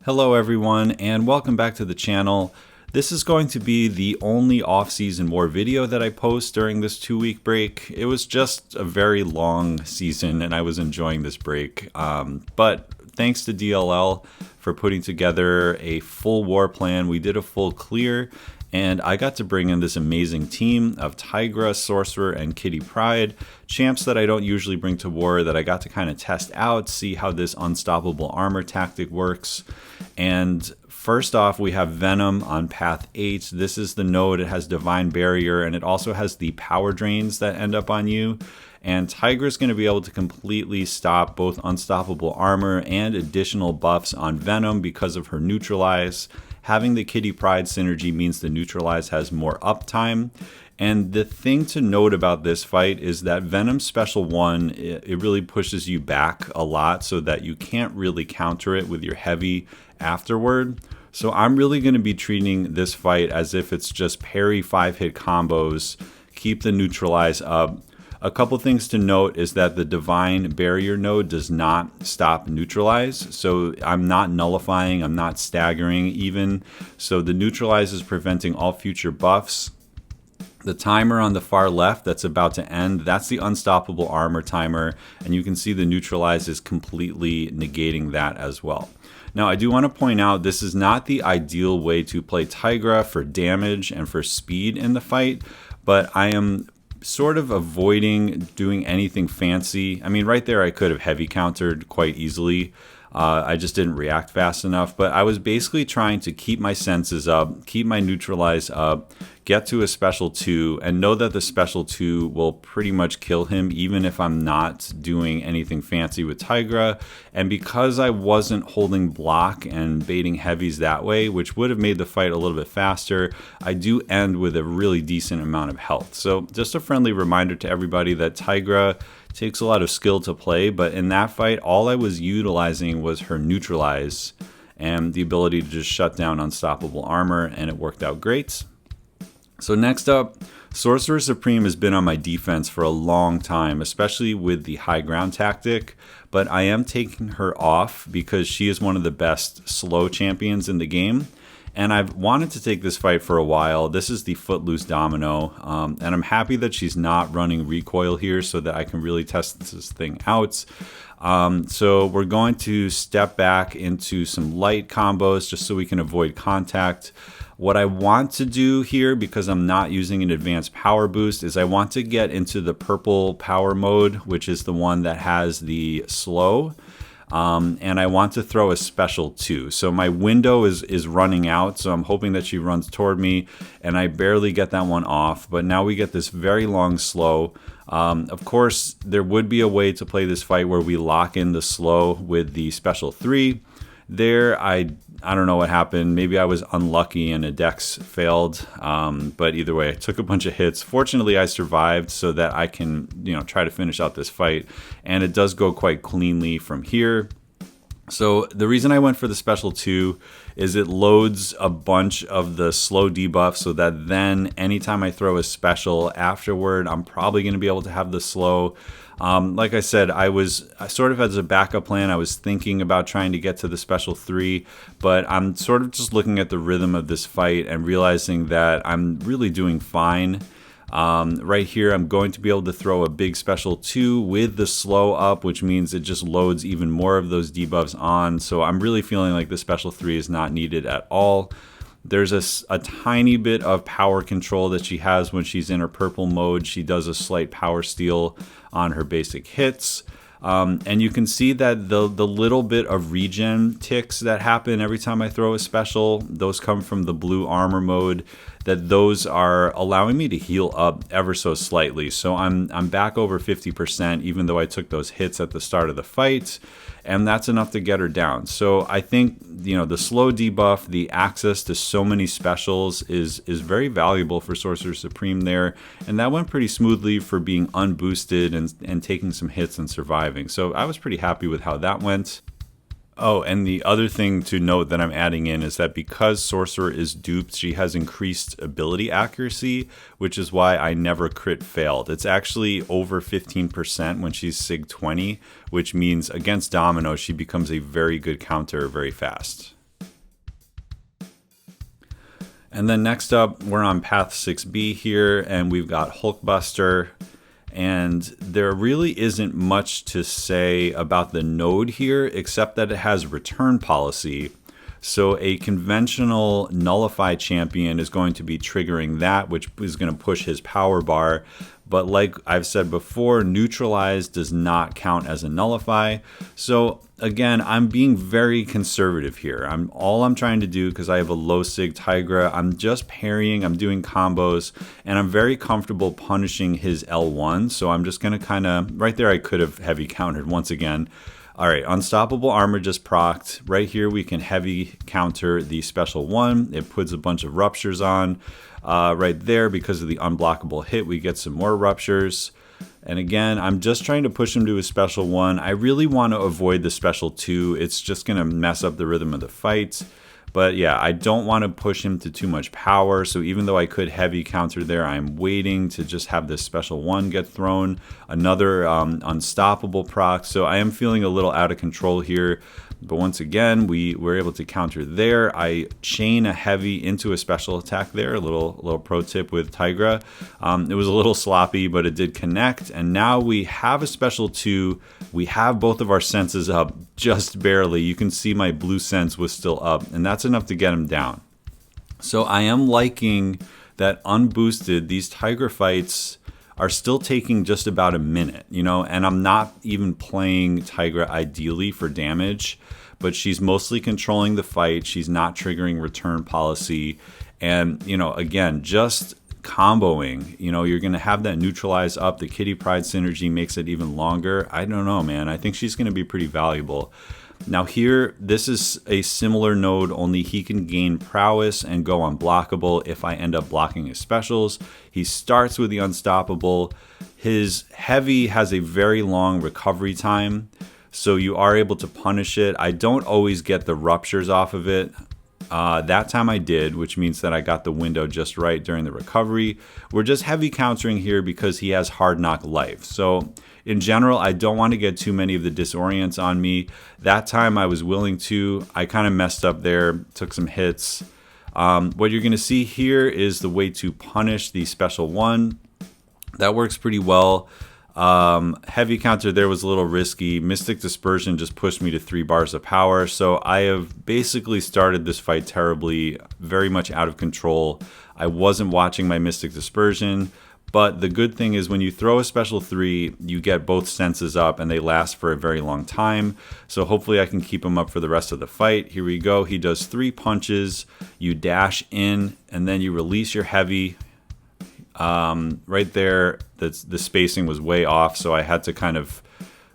Hello everyone and welcome back to the channel. This is going to be the only off-season war video that I post during this 2-week break. It was just a very long season and I was enjoying this break. But thanks to DLL for putting together a full war plan. We did a full clear and I got to bring in this amazing team of Tigra, Sorcerer, and Kitty Pryde, champs that I don't usually bring to war that I got to kind of test out, see how this unstoppable armor tactic works. And first off, we have Venom on path 8. This is the node. It has Divine Barrier, and it also has the power drains that end up on you. And Tigra is going to be able to completely stop both unstoppable armor and additional buffs on Venom because of her neutralize. Having the Kitty Pryde synergy means the neutralize has more uptime. And the thing to note about this fight is that Venom's special 1, it really pushes you back a lot so that you can't really counter it with your heavy afterward. So I'm really going to be treating this fight as if it's just parry 5-hit combos, keep the neutralize up. A couple things to note is that the Divine Barrier node does not stop neutralize, so I'm not nullifying, I'm not staggering even, so the neutralize is preventing all future buffs. The timer on the far left that's about to end, that's the unstoppable armor timer, and you can see the neutralize is completely negating that as well. Now I do want to point out this is not the ideal way to play Tigra for damage and for speed in the fight, but I am sort of avoiding doing anything fancy. I mean, right there I could have heavy countered quite easily. I just didn't react fast enough, but I was basically trying to keep my senses up, keep my neutralize up, get to a special 2, and know that the special 2 will pretty much kill him even if I'm not doing anything fancy with Tigra. And because I wasn't holding block and baiting heavies that way, which would have made the fight a little bit faster, I do end with a really decent amount of health. So just a friendly reminder to everybody that Tigra takes a lot of skill to play, but in that fight all I was utilizing was her neutralize and the ability to just shut down unstoppable armor, and it worked out great. So next up, Sorcerer Supreme has been on my defense for a long time, especially with the high ground tactic, but I am taking her off because she is one of the best slow champions in the game. And I've wanted to take this fight for a while. This is the footloose Domino, and I'm happy that she's not running recoil here so that I can really test this thing out. So we're going to step back into some light combos just so we can avoid contact. What I want to do here, because I'm not using an advanced power boost, is I want to get into the purple power mode, which is the one that has the slow. And I want to throw a special 2. So my window is running out, so I'm hoping that she runs toward me, and I barely get that one off. But now we get this very long slow. Of course, there would be a way to play this fight where we lock in the slow with the special 3. There, I don't know what happened. Maybe I was unlucky and a dex failed. But either way, I took a bunch of hits. Fortunately, I survived so that I can, try to finish out this fight. And it does go quite cleanly from here. So the reason I went for the special 2 is it loads a bunch of the slow debuff so that then anytime I throw a special afterward, I'm probably going to be able to have the slow. Like I said, I sort of as a backup plan, I was thinking about trying to get to the special 3, but I'm sort of just looking at the rhythm of this fight and realizing that I'm really doing fine. Right here, I'm going to be able to throw a big special 2 with the slow up, which means it just loads even more of those debuffs on. So I'm really feeling like the special 3 is not needed at all. There's a tiny bit of power control that she has when she's in her purple mode. She does a slight power steal on her basic hits. And you can see that the little bit of regen ticks that happen every time I throw a special, those come from the blue armor mode, that those are allowing me to heal up ever so slightly. So I'm back over 50% even though I took those hits at the start of the fight, and that's enough to get her down. So I think, the slow debuff, the access to so many specials is very valuable for Sorcerer Supreme there, and that went pretty smoothly for being unboosted and taking some hits and surviving. So I was pretty happy with how that went. Oh, and the other thing to note that I'm adding in is that because Sorcerer is duped, she has increased ability accuracy, which is why I never crit failed. It's actually over 15% when she's Sig 20, which means against Domino, she becomes a very good counter very fast. And then next up, we're on path 6B here, and we've got Hulkbuster. And there really isn't much to say about the node here, except that it has return policy. So a conventional nullify champion is going to be triggering that, which is going to push his power bar. But like I've said before, neutralize does not count as a nullify. So again, I'm being very conservative here. All I'm trying to do, because I have a low sig Tigra, I'm just parrying, I'm doing combos, and I'm very comfortable punishing his L1. So I'm just going to kind of, right there I could have heavy countered once again. All right, unstoppable armor just procced. Right here we can heavy counter the special one. It puts a bunch of ruptures on. Right there, because of the unblockable hit, we get some more ruptures. And again, I'm just trying to push him to a special one. I really want to avoid the special two. It's just going to mess up the rhythm of the fight. But yeah, I don't want to push him to too much power. So even though I could heavy counter there, I'm waiting to just have this special one get thrown. Another unstoppable proc. So I am feeling a little out of control here. But once again, we were able to counter there. I chain a heavy into a special attack there. A little pro tip with Tigra. It was a little sloppy, but it did connect. And now we have a special 2. We have both of our senses up just barely. You can see my blue sense was still up, and that's enough to get him down. So I am liking that unboosted, these Tigra fights are still taking just about a minute, you know, and I'm not even playing Tigra ideally for damage, but she's mostly controlling the fight. She's not triggering return policy. And, you know, again, just comboing, you know, you're going to have that neutralize up. The Kitty Pride synergy makes it even longer. I don't know, man. I think she's going to be pretty valuable. Now here, this is a similar node, only he can gain prowess and go unblockable if I end up blocking his specials. He starts with the unstoppable. His heavy has a very long recovery time, so you are able to punish it. I don't always get the ruptures off of it. That time I did, which means that I got the window just right during the recovery. We're just heavy countering here because he has hard knock life. So in general, I don't want to get too many of the disorients on me. That time I was willing to. I kind of messed up there, took some hits. What you're going to see here is the way to punish the special one. That works pretty well. Heavy counter there was a little risky. Mystic Dispersion just pushed me to 3 bars of power. So I have basically started this fight terribly, very much out of control. I wasn't watching my Mystic Dispersion. But the good thing is when you throw a special 3, you get both senses up and they last for a very long time. So hopefully I can keep him up for the rest of the fight. Here we go. He does 3 punches. You dash in and then you release your heavy. Right there, the spacing was way off. So I had to kind of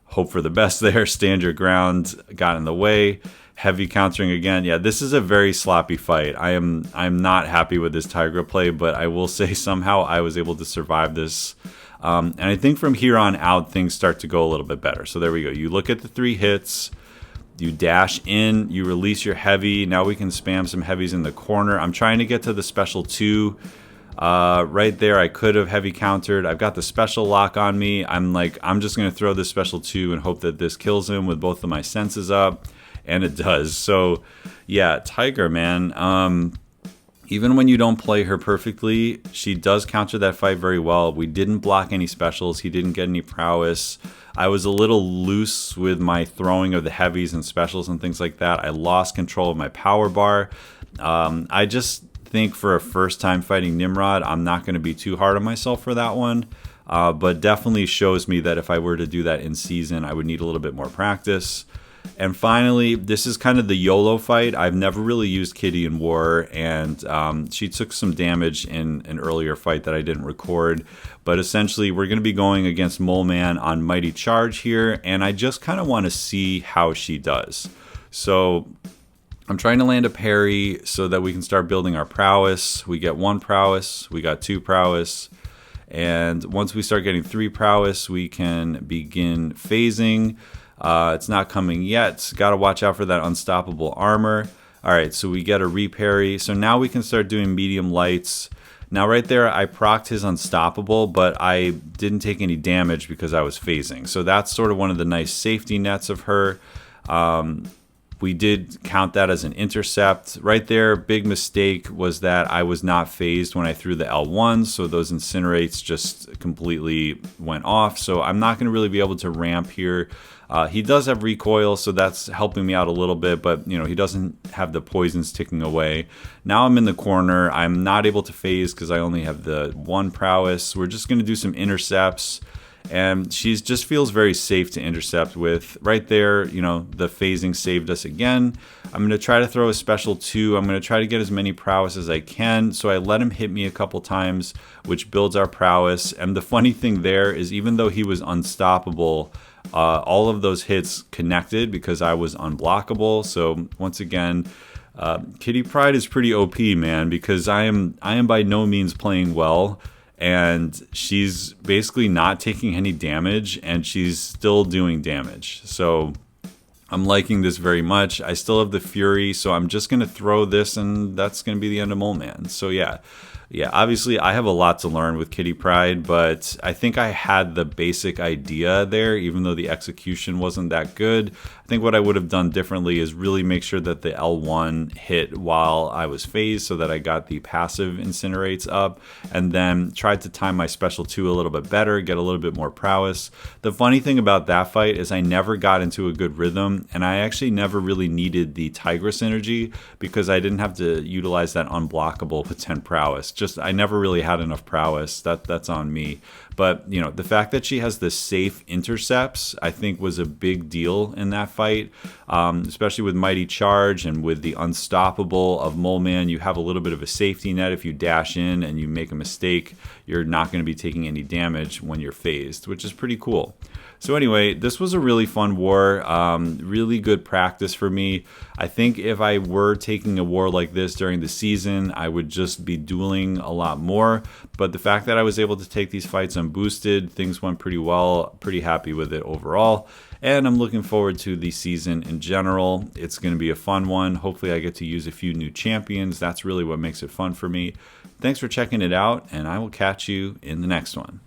hope for the best there. Stand your ground, got in the way. Heavy countering again. Yeah, this is a very sloppy fight. I'm not happy with this Tigra play, but I will say somehow I was able to survive this. And I think from here on out, things start to go a little bit better. So there we go. You look at the 3 hits. You dash in. You release your heavy. Now we can spam some heavies in the corner. I'm trying to get to the special 2. Right there, I could have heavy countered. I've got the special lock on me. I'm just going to throw this special 2 and hope that this kills him with both of my senses up. And it does. So, yeah, Tigra, man. Even when you don't play her perfectly, she does counter that fight very well. We didn't block any specials. He didn't get any prowess. I was a little loose with my throwing of the heavies and specials and things like that. I lost control of my power bar. I just think for a first time fighting Nimrod, I'm not going to be too hard on myself for that one. But definitely shows me that if I were to do that in season, I would need a little bit more practice. And finally, this is kind of the YOLO fight. I've never really used Kitty in war, and she took some damage in an earlier fight that I didn't record. But essentially, we're going to be going against Moleman on Mighty Charge here, and I just kind of want to see how she does. So I'm trying to land a parry so that we can start building our prowess. We get 1 prowess, we got 2 prowess, and once we start getting 3 prowess, we can begin phasing. It's not coming yet. Got to watch out for that unstoppable armor. All right, so we get a reparry. So now we can start doing medium lights. Now right there, I procced his unstoppable, but I didn't take any damage because I was phasing. So that's sort of one of the nice safety nets of her. We did count that as an intercept. Right there, big mistake was that I was not phased when I threw the L1, so those incinerates just completely went off. So I'm not going to really be able to ramp here. He does have recoil, so that's helping me out a little bit, but you know, he doesn't have the poisons ticking away. Now I'm in the corner. I'm not able to phase because I only have the 1 prowess. We're just going to do some intercepts. And she just feels very safe to intercept with. Right there, you know, the phasing saved us again. I'm going to try to throw a special 2. I'm going to try to get as many prowess as I can. So I let him hit me a couple times, which builds our prowess. And the funny thing there is, even though he was unstoppable, all of those hits connected because I was unblockable. So once again, Kitty Pryde is pretty OP, man, because I am by no means playing well. And she's basically not taking any damage, and she's still doing damage. So I'm liking this very much. I still have the Fury, so I'm just going to throw this, and that's going to be the end of Moleman. So yeah, obviously I have a lot to learn with Kitty Pryde, but I think I had the basic idea there, even though the execution wasn't that good. I think what I would have done differently is really make sure that the L1 hit while I was phased so that I got the passive incinerates up, and then tried to time my special 2 a little bit better, get a little bit more prowess. The funny thing about that fight is I never got into a good rhythm, and I actually never really needed the Tigra synergy because I didn't have to utilize that unblockable with 10 prowess. Just I never really had enough prowess. That's on me. But you know, the fact that she has the safe intercepts, I think, was a big deal in that fight, especially with Mighty Charge and with the Unstoppable of Moleman. You have a little bit of a safety net. If you dash in and you make a mistake, you're not going to be taking any damage when you're phased, which is pretty cool. So anyway, this was a really fun war, really good practice for me. I think if I were taking a war like this during the season, I would just be dueling a lot more. But the fact that I was able to take these fights unboosted, things went pretty well, pretty happy with it overall. And I'm looking forward to the season in general. It's going to be a fun one. Hopefully I get to use a few new champions. That's really what makes it fun for me. Thanks for checking it out, and I will catch you in the next one.